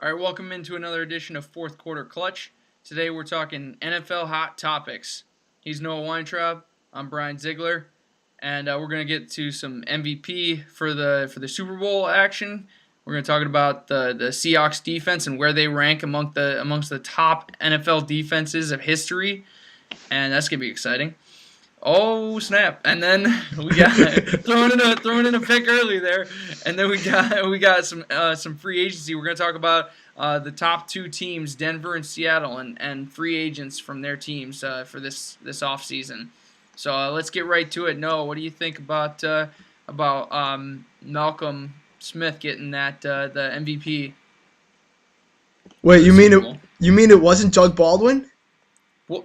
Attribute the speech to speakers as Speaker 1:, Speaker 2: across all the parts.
Speaker 1: All right, welcome into another edition of Fourth Quarter Clutch. Today we're talking NFL hot topics. He's Noah Weintraub. I'm Brian Zeigler, and we're gonna get to some MVP for the Super Bowl action. We're gonna talk about the Seahawks defense and where they rank amongst the top NFL defenses of history, and that's gonna be exciting. Oh snap! And then we got throwing in a pick early there, and then we got some free agency. We're gonna talk about the top two teams, Denver and Seattle, and free agents from their teams for this off season. So let's get right to it. Noah, what do you think about Malcolm Smith getting the MVP?
Speaker 2: Wait, you mean it wasn't Doug Baldwin?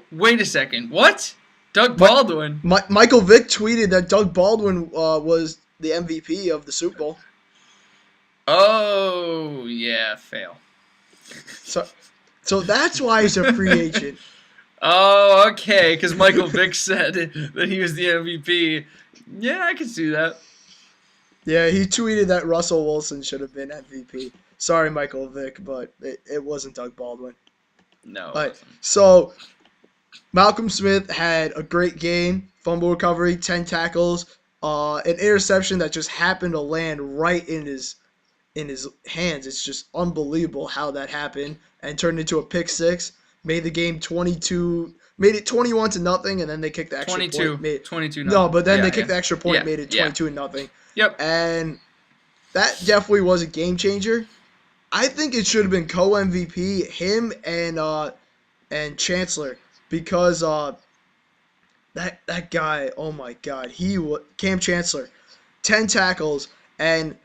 Speaker 1: Wait a second. What? Doug Baldwin?
Speaker 2: Michael Vick tweeted that Doug Baldwin was the MVP of the Super Bowl.
Speaker 1: Oh yeah, fail.
Speaker 2: So that's why he's a free agent.
Speaker 1: Oh, okay, because Michael Vick said that he was the MVP. Yeah, I can see that.
Speaker 2: Yeah, he tweeted that Russell Wilson should have been MVP. Sorry, Michael Vick, but it wasn't Doug Baldwin.
Speaker 1: No.
Speaker 2: Right. So Malcolm Smith had a great game, fumble recovery, 10 tackles, an interception that just happened to land right in his hands. It's just unbelievable how that happened and turned into a pick six. Made the game made it 21-0, and then they kicked the extra
Speaker 1: 22,
Speaker 2: point.
Speaker 1: 22.
Speaker 2: No, but then they kicked the extra point,
Speaker 1: Yeah,
Speaker 2: made it
Speaker 1: yeah.
Speaker 2: 22-0.
Speaker 1: Yep.
Speaker 2: And that definitely was a game changer. I think it should have been co-MVP, him and Chancellor, because that guy, oh my God, Cam Chancellor, 10 tackles, and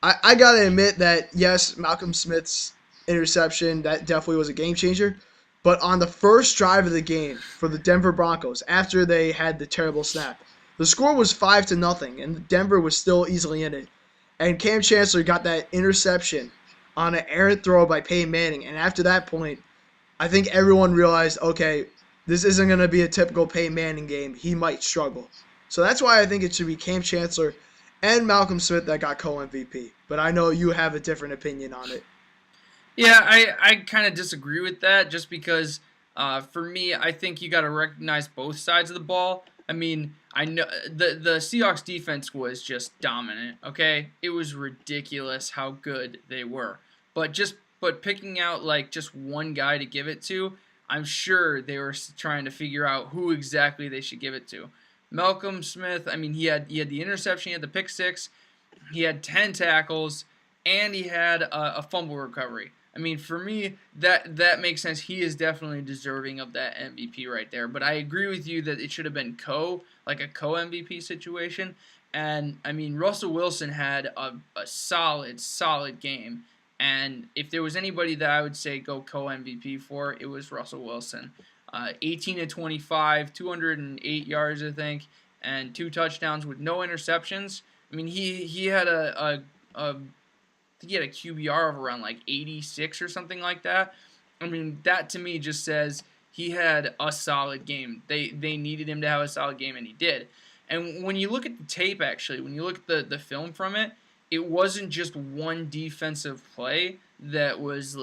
Speaker 2: I gotta admit that yes, Malcolm Smith's interception, that definitely was a game changer. But on the first drive of the game for the Denver Broncos, after they had the terrible snap, the score was 5-0, and Denver was still easily in it. And Cam Chancellor got that interception on an errant throw by Peyton Manning. And after that point, I think everyone realized, okay, this isn't going to be a typical Peyton Manning game. He might struggle. So that's why I think it should be Cam Chancellor and Malcolm Smith that got co-MVP. But I know you have a different opinion on it.
Speaker 1: Yeah, I kind of disagree with that just because for me, I think you got to recognize both sides of the ball. I mean, I know the Seahawks defense was just dominant, okay? It was ridiculous how good they were. But picking out like just one guy to give it to, I'm sure they were trying to figure out who exactly they should give it to. Malcolm Smith, I mean, he had the interception, he had the pick six, he had 10 tackles, and he had a fumble recovery. I mean, for me, that makes sense. He is definitely deserving of that MVP right there. But I agree with you that it should have been like a co-MVP situation. And, I mean, Russell Wilson had a solid game. And if there was anybody that I would say go co-MVP for, it was Russell Wilson. 18-25, 208 yards, I think, and 2 touchdowns with no interceptions. I mean, he had I think he had a QBR of around like 86 or something like that. I mean, that to me just says he had a solid game. They needed him to have a solid game, and he did. And when you look at the tape, actually, when you look at the film from it, it wasn't just one defensive play that was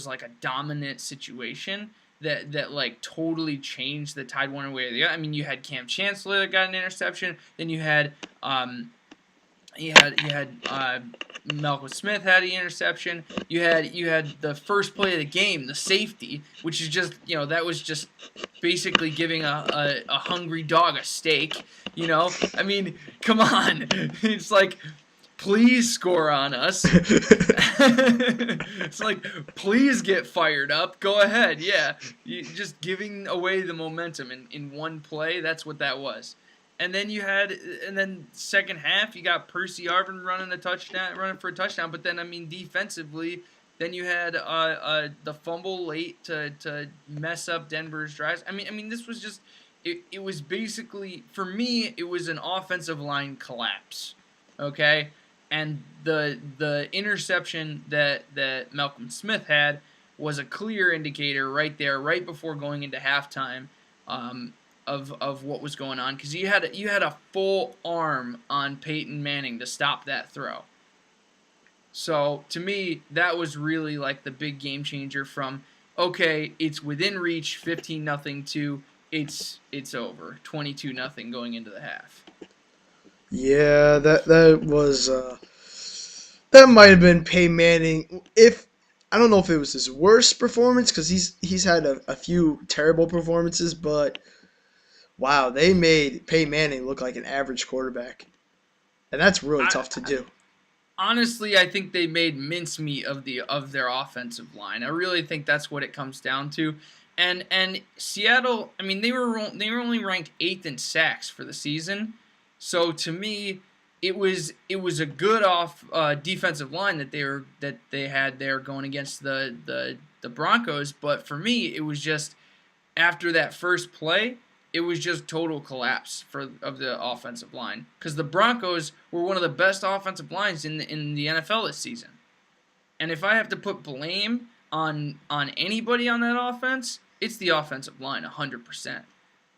Speaker 1: like a dominant situation that like totally changed the tide one way or the other. I mean, you had Cam Chancellor that got an interception. Then you had Malcolm Smith had the interception. You had the first play of the game, the safety, which is just that was just basically giving a hungry dog a steak. I mean, come on, it's like, please score on us. It's like, please get fired up. Go ahead, yeah. You just giving away the momentum in one play. That's what that was. And then second half, you got Percy Harvin running for a touchdown. But then, I mean, defensively, then you had the fumble late to mess up Denver's drives. I mean, this was just it was basically, for me, it was an offensive line collapse. Okay, and the interception that Malcolm Smith had was a clear indicator right there, right before going into halftime. Of what was going on, because you had a full arm on Peyton Manning to stop that throw. So to me, that was really like the big game changer from okay, it's within reach, 15-0 to it's over, 22-0 going into the half.
Speaker 2: Yeah, that was that might have been Peyton Manning. If I don't know if it was his worst performance because he's had a few terrible performances, but wow, they made Peyton Manning look like an average quarterback, and that's really
Speaker 1: I,
Speaker 2: tough to do.
Speaker 1: Honestly, I think they made mincemeat of their offensive line. I really think that's what it comes down to. And Seattle, I mean, they were only ranked 8th in sacks for the season. So to me, it was a good off defensive line that they had there going against the Broncos. But for me, it was just after that first play, it was just total collapse of the offensive line because the Broncos were one of the best offensive lines in the NFL this season. And if I have to put blame on anybody on that offense, it's the offensive line 100%.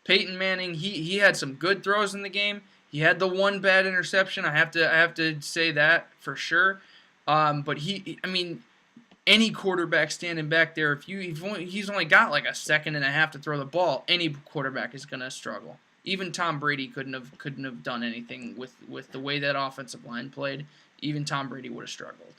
Speaker 1: Peyton Manning, he had some good throws in the game. He had the one bad interception. I have to say that for sure. But I mean, any quarterback standing back there, he's only got like a second and a half to throw the ball, any quarterback is gonna struggle. Even Tom Brady couldn't have done anything with the way that offensive line played. Even Tom Brady would have struggled.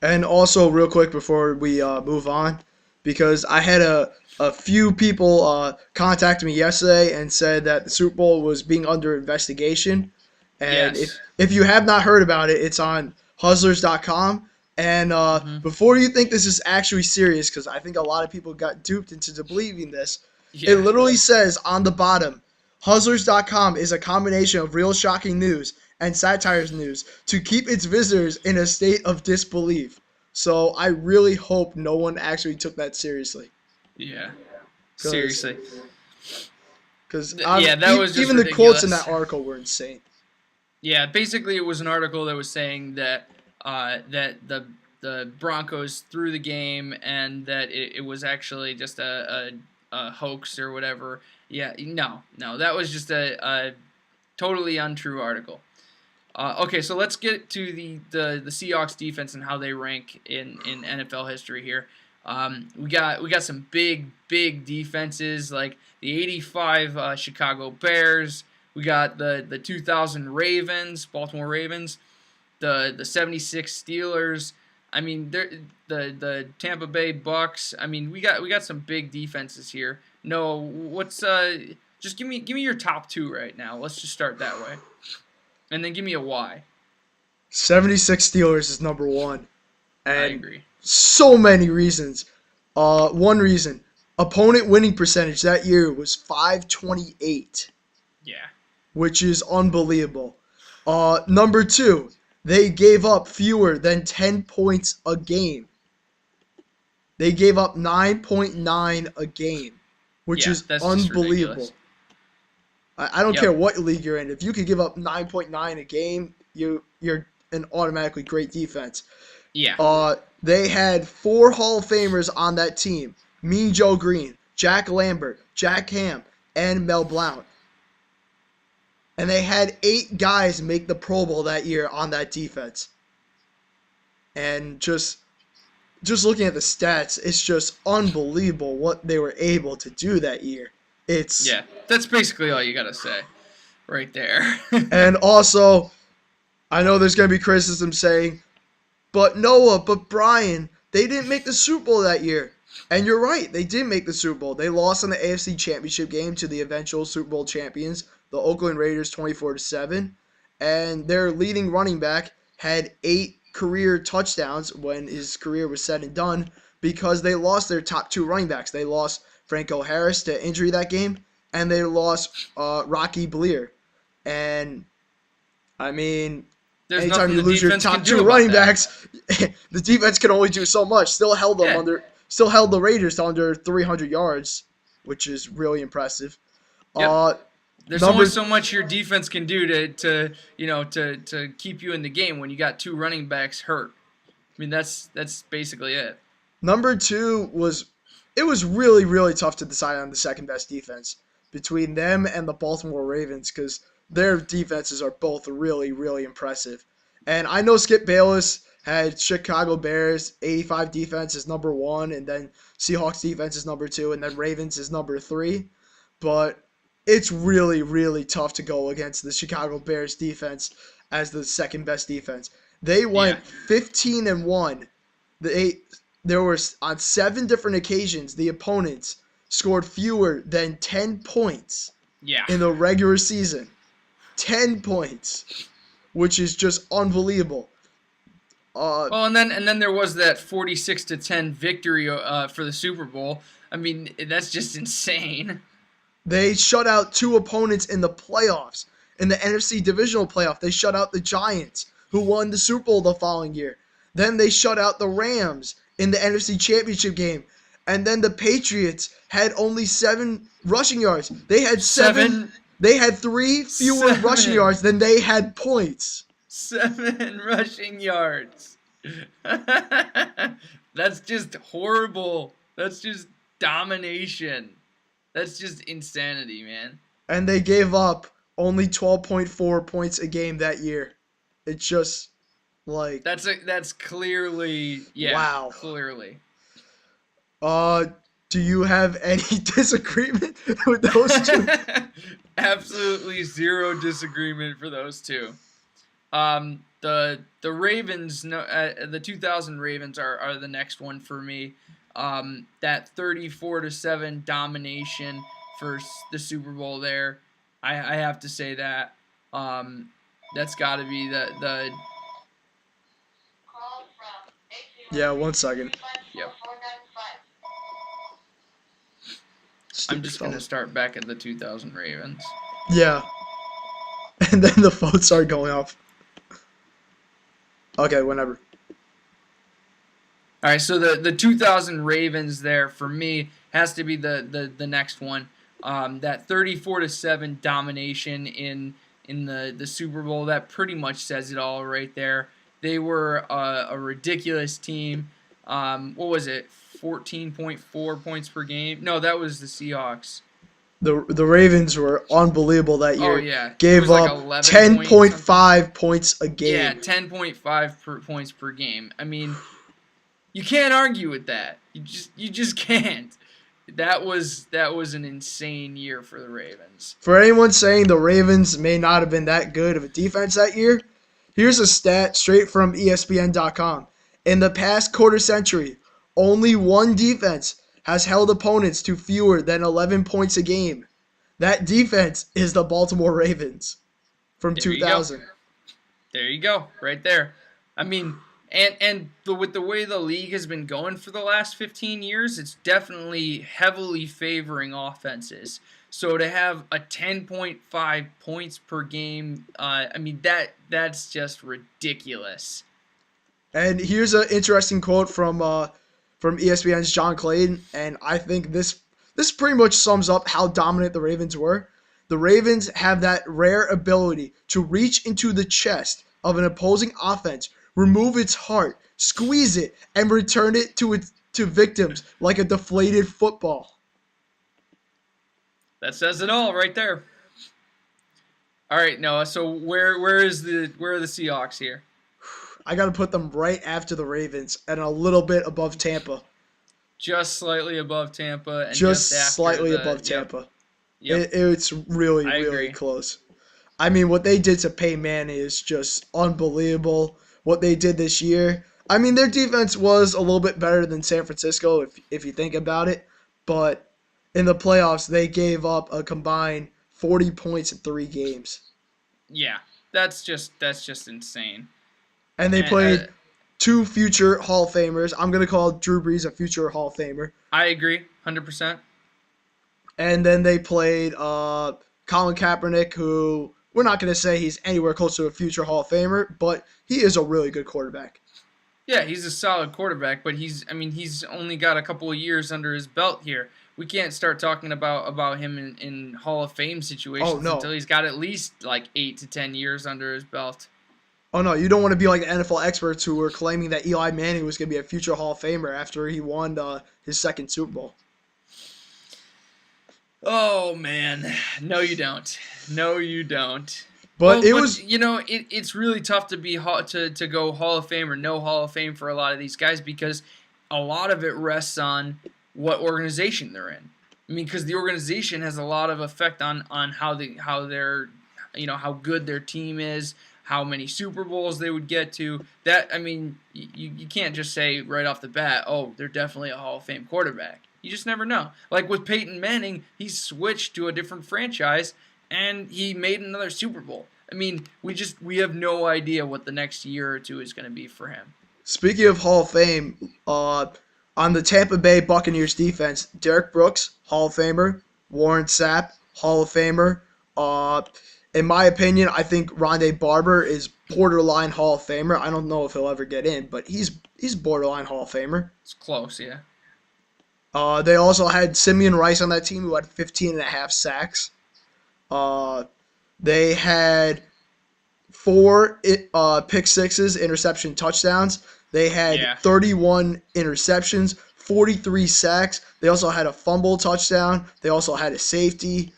Speaker 2: And also, real quick before we move on, because I had a few people contact me yesterday and said that the Super Bowl was being under investigation. And
Speaker 1: Yes.
Speaker 2: if you have not heard about it, it's on hustlers.com. And
Speaker 1: Hmm.
Speaker 2: before you think this is actually serious, because I think a lot of people got duped into believing this, it
Speaker 1: Yeah.
Speaker 2: literally says on the bottom, hustlers.com is a combination of real shocking news and satire news to keep its visitors in a state of disbelief. So I really hope no one actually took that seriously,
Speaker 1: Yeah.
Speaker 2: because
Speaker 1: Seriously. Yeah, that was just
Speaker 2: even the quotes in
Speaker 1: ridiculous.
Speaker 2: that article were insane.
Speaker 1: Yeah, basically it was an article that was saying that that the Broncos threw the game and that it was actually just a hoax or whatever. Yeah, no, that was just a totally untrue article. Okay, so let's get to the Seahawks defense and how they rank in NFL history here. We got some big defenses like the '85 Chicago Bears. We got the 2000 Ravens, Baltimore Ravens, the '76 Steelers. I mean, the Tampa Bay Bucks. I mean, we got some big defenses here. No, what's just give me your top two right now. Let's just start that way, and then give me a why.
Speaker 2: 76 Steelers is number one,
Speaker 1: I
Speaker 2: and
Speaker 1: agree.
Speaker 2: so many reasons. One reason, opponent winning percentage that year was 528,
Speaker 1: Yeah.
Speaker 2: which is unbelievable. Number two, they gave up fewer than 10 points a game. They gave up 9.9 a game, which
Speaker 1: Yeah,
Speaker 2: is
Speaker 1: that's just
Speaker 2: unbelievable.
Speaker 1: ridiculous.
Speaker 2: I don't care
Speaker 1: Yep.
Speaker 2: what league you're in. If you could give up 9.9 a game, you're an automatically great defense.
Speaker 1: Yeah.
Speaker 2: They had four Hall of Famers on that team: Mean Joe Green, Jack Lambert, Jack Ham, and Mel Blount. And they had eight guys make the Pro Bowl that year on that defense. And just looking at the stats, it's just unbelievable what they were able to do that year. It's
Speaker 1: Yeah. That's basically all you gotta say, right there.
Speaker 2: and also I know there's gonna be criticism saying, but Noah, but Brian, they didn't make the Super Bowl that year. And you're right, they did make the Super Bowl. They lost in the AFC Championship game to the eventual Super Bowl champions, the Oakland Raiders, 24-7. And their leading running back had 8 career touchdowns when his career was said and done because they lost their top two running backs. They lost Franco Harris to injury that game, and they lost Rocky Bleer. And I mean,
Speaker 1: There's
Speaker 2: anytime
Speaker 1: nothing
Speaker 2: you
Speaker 1: the
Speaker 2: lose your
Speaker 1: defense can
Speaker 2: top
Speaker 1: do
Speaker 2: two
Speaker 1: about
Speaker 2: running
Speaker 1: that.
Speaker 2: backs, the defense can only do so much.
Speaker 1: Yeah.
Speaker 2: Still held the Raiders to under 300 yards, which is really impressive.
Speaker 1: Yep.
Speaker 2: Uh,
Speaker 1: There's only
Speaker 2: number
Speaker 1: so much your defense can do to keep you in the game when you got two running backs hurt. I mean that's basically it.
Speaker 2: number two was it was really tough to decide on the second best defense between them and the Baltimore Ravens because their defenses are both really impressive. And I know Skip Bayless had Chicago Bears 85 defense is number 1, and then Seahawks defense is number 2, and then Ravens is number 3. But it's really, really tough to go against the Chicago Bears defense as the second best defense. They went 15-1. There were on 7 different occasions the opponents scored fewer than 10 points in the regular season. 10 points, which is just unbelievable.
Speaker 1: And then there was that 46-10 victory for the Super Bowl. I mean, that's just insane.
Speaker 2: They shut out 2 opponents in the playoffs. In the NFC divisional playoff, they shut out the Giants, who won the Super Bowl the following year. Then they shut out the Rams in the NFC Championship game. And then the Patriots had only 7 rushing yards. They had 7. They had 3 fewer rushing yards than they had points.
Speaker 1: 7 rushing yards. That's just horrible. That's just domination. That's just insanity, man.
Speaker 2: And they gave up only 12.4 points a game that year. It's just like
Speaker 1: that's clearly
Speaker 2: wow.
Speaker 1: Clearly.
Speaker 2: Do you have any disagreement with those 2?
Speaker 1: Absolutely zero disagreement for those 2. The Ravens, the 2000 Ravens are the next one for me. That 34-7 domination for the Super Bowl there, I have to say that. That's got to be the.
Speaker 2: Yeah, 1 second.
Speaker 1: Yep. I'm just going to start back at the 2000 Ravens.
Speaker 2: Yeah. And then the phone started going off. Okay, whenever.
Speaker 1: All right, so the 2000 Ravens there, for me, has to be the next one. That 34-7 domination in the Super Bowl, that pretty much says it all right there. They were a ridiculous team. What was it? 14.4 points per game? No, that was the Seahawks.
Speaker 2: The Ravens were unbelievable that year.
Speaker 1: Oh, yeah.
Speaker 2: Gave up 10.5 points a game.
Speaker 1: Yeah, 10.5 points per game. I mean, you can't argue with that. You just can't. That was an insane year for the Ravens.
Speaker 2: For anyone saying the Ravens may not have been that good of a defense that year, here's a stat straight from ESPN.com. In the past quarter century, only one defense has held opponents to fewer than 11 points a game. That defense is the Baltimore Ravens from 2000.
Speaker 1: There you go, right there. I mean, with the way the league has been going for the last 15 years, it's definitely heavily favoring offenses. So to have a 10.5 points per game, I mean, that's just ridiculous.
Speaker 2: And here's an interesting quote from ESPN's John Clayton, and I think this pretty much sums up how dominant the Ravens were. The Ravens have that rare ability to reach into the chest of an opposing offense, remove its heart, squeeze it, and return it to victims like a deflated football.
Speaker 1: That says it all right there. All right, Noah. So where are the Seahawks here?
Speaker 2: I got to put them right after the Ravens and a little bit above Tampa.
Speaker 1: Just slightly above Tampa. And
Speaker 2: just slightly above Tampa.
Speaker 1: Yep.
Speaker 2: It's really, really close. I mean, what they did to Peyton Manning is just unbelievable. What they did this year. I mean, their defense was a little bit better than San Francisco, if you think about it. But in the playoffs, they gave up a combined 40 points in 3 games.
Speaker 1: Yeah, that's just insane.
Speaker 2: And they played 2 future Hall of Famers. I'm going to call Drew Brees a future Hall of Famer.
Speaker 1: I agree, 100%.
Speaker 2: And then they played Colin Kaepernick, who we're not going to say he's anywhere close to a future Hall of Famer, but he is a really good quarterback.
Speaker 1: Yeah, he's a solid quarterback, but he's only got a couple of years under his belt here. We can't start talking about him in Hall of Fame situations until he's got at least like 8 to 10 years under his belt.
Speaker 2: Oh, no, you don't want to be like the NFL experts who were claiming that Eli Manning was going to be a future Hall of Famer after he won his second Super Bowl.
Speaker 1: Oh, man. No, you don't. No, you don't.
Speaker 2: But
Speaker 1: Well,
Speaker 2: it
Speaker 1: but
Speaker 2: was
Speaker 1: it's really tough to to go Hall of Fame or no Hall of Fame for a lot of these guys because a lot of it rests on what organization they're in. I mean, because the organization has a lot of effect on how they're how good their team is, how many Super Bowls they would get to. That I mean, you can't just say right off the bat, oh, they're definitely a Hall of Fame quarterback. You just never know. Like with Peyton Manning, he switched to a different franchise and he made another Super Bowl. I mean, we have no idea what the next year or two is going to be for him.
Speaker 2: speaking of Hall of Fame. On the Tampa Bay Buccaneers defense, Derek Brooks, Hall of Famer. Warren Sapp, Hall of Famer. Uh, in my opinion, I think Rondé Barber is borderline Hall of Famer. I don't know if he'll ever get in, but he's borderline Hall of Famer.
Speaker 1: It's close, yeah.
Speaker 2: They also had Simeon Rice on that team who had 15 and a half sacks. Uh, they had four pick sixes, interception touchdowns. They had
Speaker 1: Yeah.
Speaker 2: 31 interceptions, 43 sacks. They also had a fumble touchdown. They also had a safety,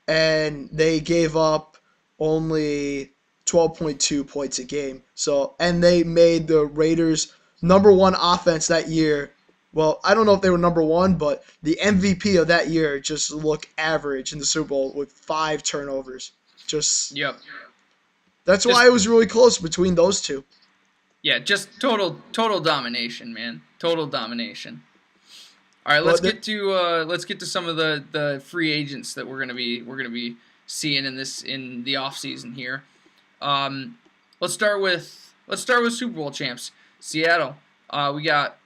Speaker 2: and they gave up only 12.2 points a game. So, and they made the Raiders number one offense that year. Well, I don't know if they were number one, but the MVP of that year just looked average in the Super Bowl with 5 turnovers. Just
Speaker 1: Yep.
Speaker 2: that's
Speaker 1: Just
Speaker 2: why it was really close between those two.
Speaker 1: yeah, just total domination, man. Total domination. All right,
Speaker 2: But
Speaker 1: let's get to some of the free agents that we're gonna be seeing in the off season here. Um, let's start with Super Bowl champs Seattle. We got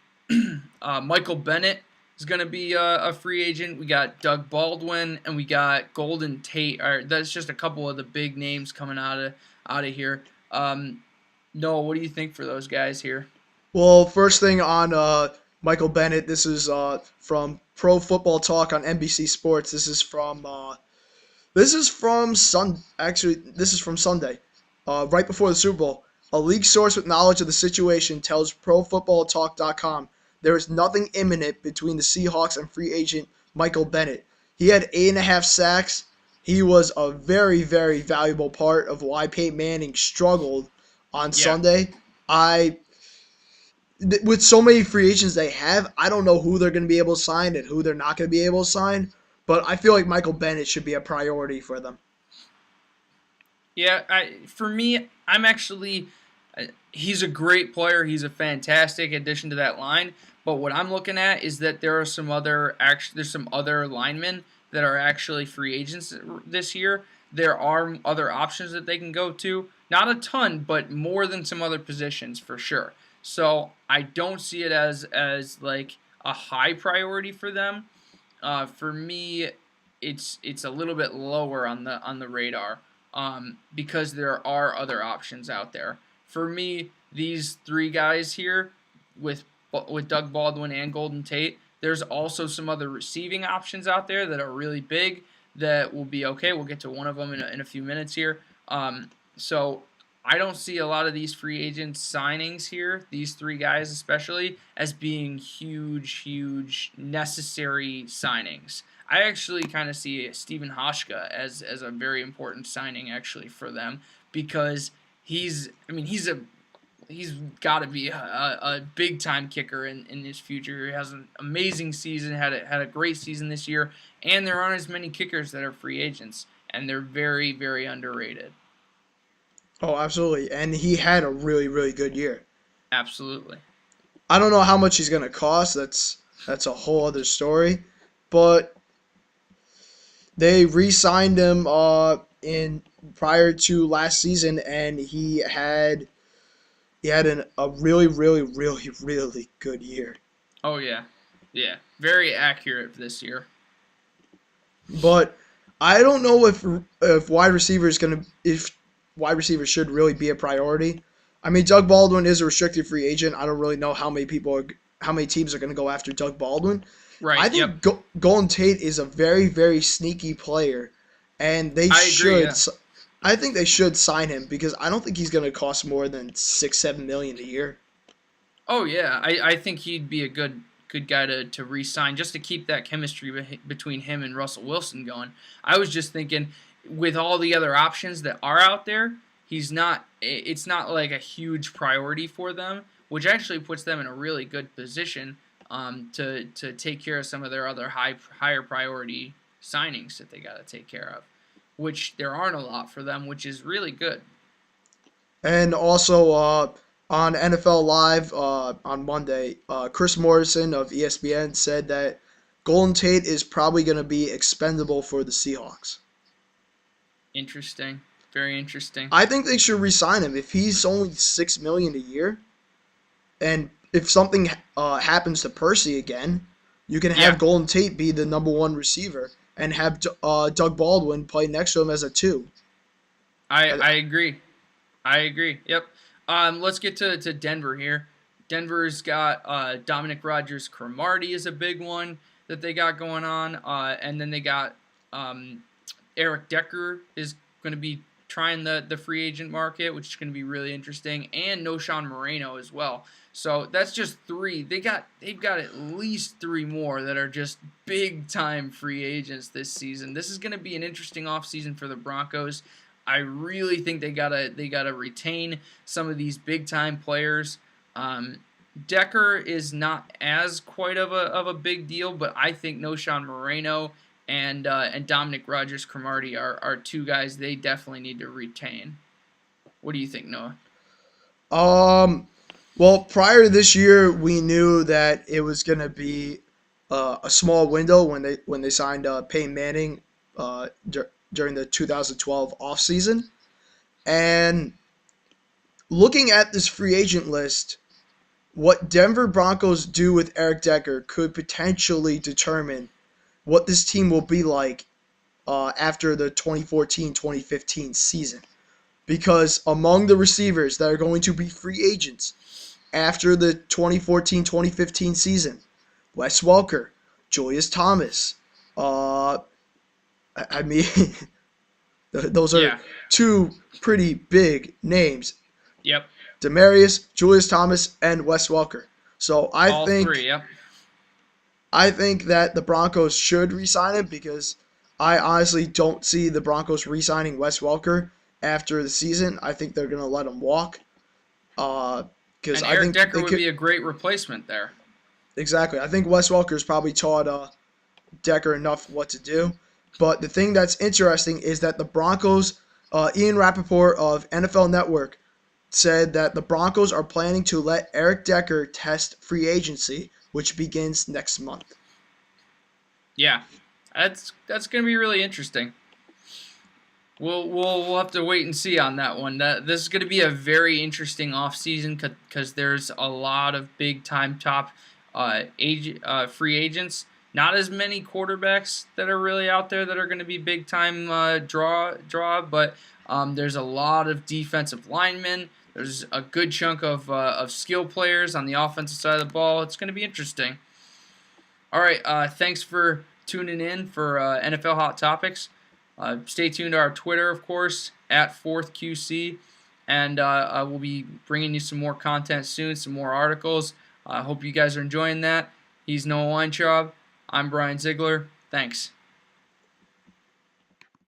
Speaker 1: Michael Bennett is gonna be a free agent. We got Doug Baldwin and we got Golden Tate. All right, that's just a couple of the big names coming out of here. Noah, what do you think for those guys here?
Speaker 2: well, first thing on Michael Bennett. This is from Pro Football Talk on NBC Sports. This is from Sun. Actually, this is from Sunday, right before the Super Bowl. A league source with knowledge of the situation tells ProFootballTalk.com there is nothing imminent between the Seahawks and free agent Michael Bennett. He had 8.5 sacks. He was a very, very valuable part of why Peyton Manning struggled on
Speaker 1: Yeah.
Speaker 2: Sunday. I with so many free agents they have, I don't know who they're going to be able to sign and who they're not going to be able to sign. But I feel like Michael Bennett should be a priority for them.
Speaker 1: Yeah, for me, I'm actually he's a great player. He's a fantastic addition to that line. But what I'm looking at is that there's some other linemen that are actually free agents this year. There are other options that they can go to. Not a ton, but more than some other positions for sure. So I don't see it as like a high priority for them. For me, it's a little bit lower on the radar because there are other options out there. For me, these three guys here with Doug Baldwin and Golden Tate, there's also some other receiving options out there that are really big that will be okay. We'll get to one of them in a few minutes here. So I don't see a lot of these free agent signings here, these three guys especially, as being huge necessary signings. I actually kind of see Stephen Hoshka as a very important signing actually for them because he's got to be a big time kicker in his future. He has an amazing season, had a great season this year, and there aren't as many kickers that are free agents, and they're very underrated.
Speaker 2: Oh, absolutely. And he had a really, really good year.
Speaker 1: Absolutely.
Speaker 2: I don't know how much he's going to cost. That's a whole other story. But they re-signed him in prior to last season, and a really, really, really, really good year.
Speaker 1: Oh yeah, yeah. Very accurate this year.
Speaker 2: But I don't know if wide receiver is gonna if wide receiver should really be a priority. I mean, Doug Baldwin is a restricted free agent. I don't really know how many teams are going to go after Doug Baldwin. I
Speaker 1: Right. Yep.
Speaker 2: think Golden Tate is a very, very sneaky player, and they
Speaker 1: I agree.
Speaker 2: should.
Speaker 1: Yeah.
Speaker 2: I think they should sign him because I don't think he's going to cost more than 6-7 million a year.
Speaker 1: Oh yeah. I think he'd be a good guy to re-sign just to keep that chemistry between him and Russell Wilson going. I was just thinking with all the other options that are out there, he's not. It's not like a huge priority for them, which actually puts them in a really good position to take care of some of their other higher priority signings that they got to take care of, which there aren't a lot for them, which is really good.
Speaker 2: And also on NFL Live on Monday, Chris Morrison of ESPN said that Golden Tate is probably going to be expendable for the Seahawks.
Speaker 1: Interesting, very interesting.
Speaker 2: I think they should re-sign him if he's only $6 million a year, and if something happens to Percy again, you can have
Speaker 1: Yeah,
Speaker 2: Golden Tate be the number one receiver and have Doug Baldwin play next to him as a two.
Speaker 1: I agree. I agree. Yep. Let's get to Denver here. Denver's got Dominic Rodgers-Cromartie is a big one that they got going on, and then they got Eric Decker is going to be trying the free agent market, which is going to be really interesting, and Noshawn Moreno as well. So that's just three. They've got at least three more that are just big time free agents this season. This is going to be an interesting offseason for the Broncos. I really think they gotta retain some of these big time players. Decker is not as quite of a big deal, but I think Noshawn Moreno and Dominic Rodgers-Cromartie are two guys they definitely need to retain. What do you think, Noah?
Speaker 2: Well, prior to this year, we knew that it was going to be a small window when they signed Peyton Manning during the 2012 offseason. And looking at this free agent list, what Denver Broncos do with Eric Decker could potentially determine what this team will be like after the 2014-2015 season. Because among the receivers that are going to be free agents after the 2014-2015 season, Wes Welker, Julius Thomas, I mean, those are
Speaker 1: Yeah.
Speaker 2: two pretty big names.
Speaker 1: Yep.
Speaker 2: Demarius, Julius Thomas, and Wes Welker. So
Speaker 1: All three. Yep.
Speaker 2: I think that the Broncos should re-sign him because I honestly don't see the Broncos re-signing Wes Welker after the season. I think they're going to let him walk. Because
Speaker 1: And
Speaker 2: I
Speaker 1: Eric
Speaker 2: think
Speaker 1: Decker
Speaker 2: they
Speaker 1: would
Speaker 2: could
Speaker 1: be a great replacement there.
Speaker 2: exactly. I think Wes Welker's probably taught Decker enough what to do. But the thing that's interesting is that the Broncos, Ian Rappaport of NFL Network, said that the Broncos are planning to let Eric Decker test free agency, which begins next month.
Speaker 1: Yeah, that's going to be really interesting. We'll have to wait and see on that one. This is going to be a very interesting offseason because there's a lot of big time top free agents. Not as many quarterbacks that are really out there that are going to be big time draw, but there's a lot of defensive linemen. There's a good chunk of skill players on the offensive side of the ball. It's going to be interesting. All right, thanks for tuning in for NFL Hot Topics. Stay tuned to our Twitter, of course, at 4thQC, and we'll be bringing you some more content soon, some more articles. I hope you guys are enjoying that. He's Noah Weintraub. I'm Brian Zeigler. Thanks.